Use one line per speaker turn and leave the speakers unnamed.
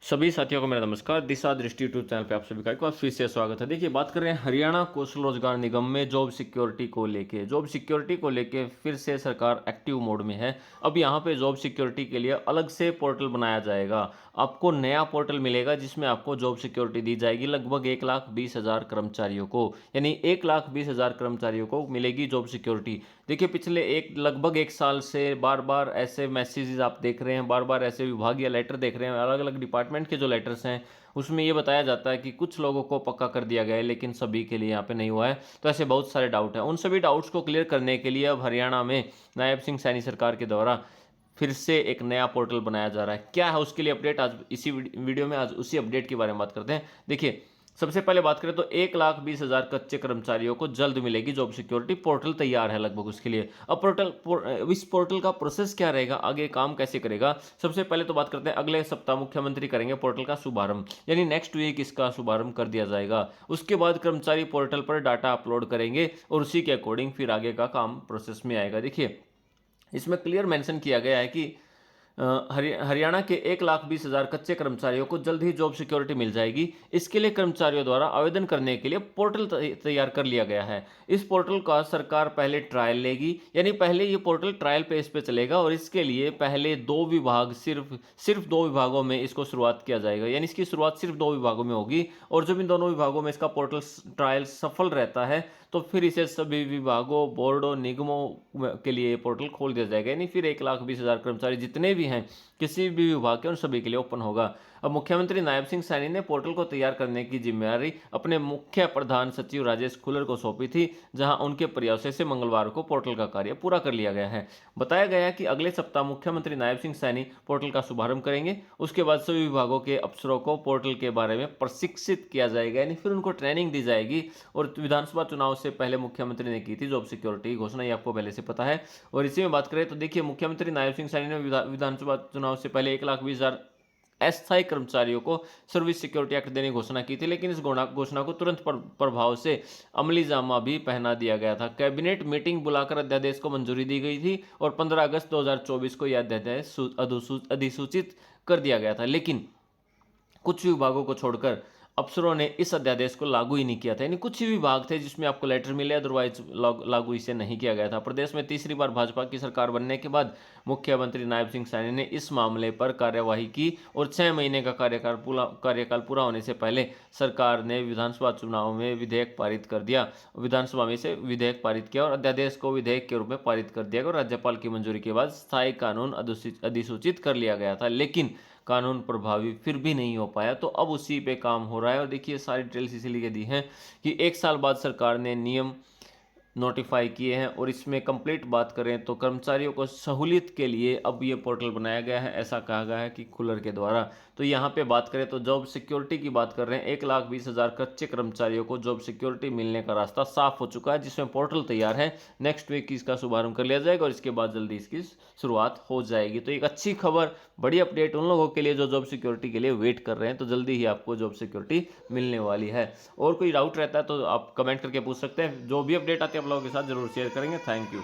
सभी साथियों को मेरा नमस्कार। दिशा दृष्टि यूट्यूब चैनल पे आप सभी का एक बार फिर से स्वागत है। देखिए, बात कर रहे हैं हरियाणा कौशल रोजगार निगम में जॉब सिक्योरिटी को लेके। जॉब सिक्योरिटी को लेके फिर से सरकार एक्टिव मोड में है। अब यहाँ पे जॉब सिक्योरिटी के लिए अलग से पोर्टल बनाया जाएगा। आपको नया पोर्टल मिलेगा जिसमें आपको जॉब सिक्योरिटी दी जाएगी लगभग 1,20,000 कर्मचारियों को, यानी 1,20,000 कर्मचारियों को मिलेगी जॉब सिक्योरिटी। देखिए, पिछले लगभग एक साल से बार बार ऐसे मैसेजेस आप देख रहे हैं, बार बार ऐसे विभागीय लेटर देख रहे हैं, अलग अलग डिपार्टमेंट के जो लेटर्स हैं उसमें ये बताया जाता है कि कुछ लोगों को पक्का कर दिया गया है लेकिन सभी के लिए यहाँ पे नहीं हुआ है। तो ऐसे बहुत सारे डाउट हैं। उन सभी डाउट्स को क्लियर करने के लिए अब हरियाणा में नायब सिंह सैनी सरकार के द्वारा फिर से एक नया पोर्टल बनाया जा रहा है। क्या है उसके लिए अपडेट, आज इसी वीडियो में आज उसी अपडेट के बारे में बात करते हैं। देखिए, सबसे पहले बात करें तो 1,20,000 कच्चे कर्मचारियों को जल्द मिलेगी जॉब सिक्योरिटी। पोर्टल तैयार है लगभग उसके लिए। अब इस पोर्टल का प्रोसेस क्या रहेगा, आगे काम कैसे करेगा। सबसे पहले तो बात करते हैं, अगले सप्ताह मुख्यमंत्री करेंगे पोर्टल का शुभारंभ, यानी नेक्स्ट वीक इसका शुभारंभ कर दिया जाएगा। उसके बाद कर्मचारी पोर्टल पर डाटा अपलोड करेंगे और उसी के अकॉर्डिंग फिर आगे का काम प्रोसेस में आएगा। देखिए, इसमें क्लियर मेंशन किया गया है कि हरियाणा के 1,20,000 कच्चे कर्मचारियों को जल्द ही जॉब सिक्योरिटी मिल जाएगी। इसके लिए कर्मचारियों द्वारा आवेदन करने के लिए पोर्टल तैयार कर लिया गया है। इस पोर्टल का सरकार पहले ट्रायल लेगी, यानी पहले ये पोर्टल ट्रायल पेज पे चलेगा और इसके लिए पहले सिर्फ दो विभागों में इसको शुरुआत किया जाएगा, यानी इसकी शुरुआत सिर्फ दो विभागों में होगी। और जब इन दोनों विभागों में इसका पोर्टल ट्रायल सफल रहता है तो फिर इसे सभी विभागों, बोर्डों, निगमों के लिए पोर्टल खोल दिया जाएगा, यानी फिर 1,20,000 कर्मचारी जितने भी हैं किसी भी विभाग के, उन सभी के लिए ओपन होगा। अब मुख्यमंत्री नायब सिंह सैनी ने पोर्टल को तैयार करने की जिम्मेदारी अपने मुख्य प्रधान सचिव राजेश खुल्लर को सौंपी थी, जहां उनके प्रयासों से मंगलवार को पोर्टल का कार्य पूरा कर लिया गया है। बताया गया है कि अगले सप्ताह मुख्यमंत्री नायब सिंह सैनी पोर्टल का शुभारंभ करेंगे। उसके बाद सभी विभागों के अफसरों को पोर्टल के बारे में प्रशिक्षित किया जाएगा, यानी फिर उनको ट्रेनिंग दी जाएगी। और विधानसभा चुनाव से पहले मुख्यमंत्री ने की थी जॉब सिक्योरिटी की घोषणा, ये आपको पहले से पता है। और इसी में बात करें तो देखिए, मुख्यमंत्री नायब सिंह सैनी ने विधानसभा चुनाव से पहले 1,20,000 अस्थायी कर्मचारियों को सर्विस सिक्योरिटी एक्ट देने की घोषणा की थी, लेकिन इस घोषणा को तुरंत प्रभाव से अमली जामा भी पहना दिया गया था। कैबिनेट मीटिंग बुलाकर अध्यादेश को मंजूरी दी गई थी और 15 अगस्त 2024 को यह अध्यादेश अधिसूचित कर दिया गया था, लेकिन कुछ विभागों को छोड़कर अफसरों ने इस अध्यादेश को लागू ही नहीं किया था। यानी कुछ ही विभाग थे जिसमें आपको लेटर मिले, अदरवाइज लागू इसे नहीं किया गया था। प्रदेश में तीसरी बार भाजपा की सरकार बनने के बाद मुख्यमंत्री नायब सिंह सैनी ने इस मामले पर कार्यवाही की और 6 महीने का कार्यकाल पूरा होने से पहले सरकार ने विधानसभा चुनाव में विधेयक पारित कर दिया, विधानसभा में से विधेयक पारित किया और अध्यादेश को विधेयक के रूप में पारित कर दिया गया और राज्यपाल की मंजूरी के बाद स्थायी कानून अधिसूचित कर लिया गया था। लेकिन कानून प्रभावी फिर भी नहीं हो पाया, तो अब उसी पे काम हो रहा है। और देखिए, सारी डिटेल्स इसीलिए दी हैं कि एक साल बाद सरकार ने नियम नोटिफाई किए हैं और इसमें कंप्लीट बात करें तो कर्मचारियों को सहूलियत के लिए अब ये पोर्टल बनाया गया है, ऐसा कहा गया है कि खुल्लर के द्वारा। तो यहाँ पे बात करें तो जॉब सिक्योरिटी की बात कर रहे हैं, 1,20,000 कच्चे कर्मचारियों को जॉब सिक्योरिटी मिलने का रास्ता साफ हो चुका है, जिसमें पोर्टल तैयार है। नेक्स्ट वीक इसका शुभारंभ कर लिया जाएगा और इसके बाद जल्दी इसकी शुरुआत हो जाएगी। तो एक अच्छी खबर, बड़ी अपडेट उन लोगों के लिए जो जॉब सिक्योरिटी के लिए वेट कर रहे हैं। तो जल्दी ही आपको जॉब सिक्योरिटी मिलने वाली है। और कोई डाउट रहता है तो आप कमेंट करके पूछ सकते हैं। जो भी अपडेट आती है आप लोगों के साथ जरूर शेयर करेंगे। Thank you.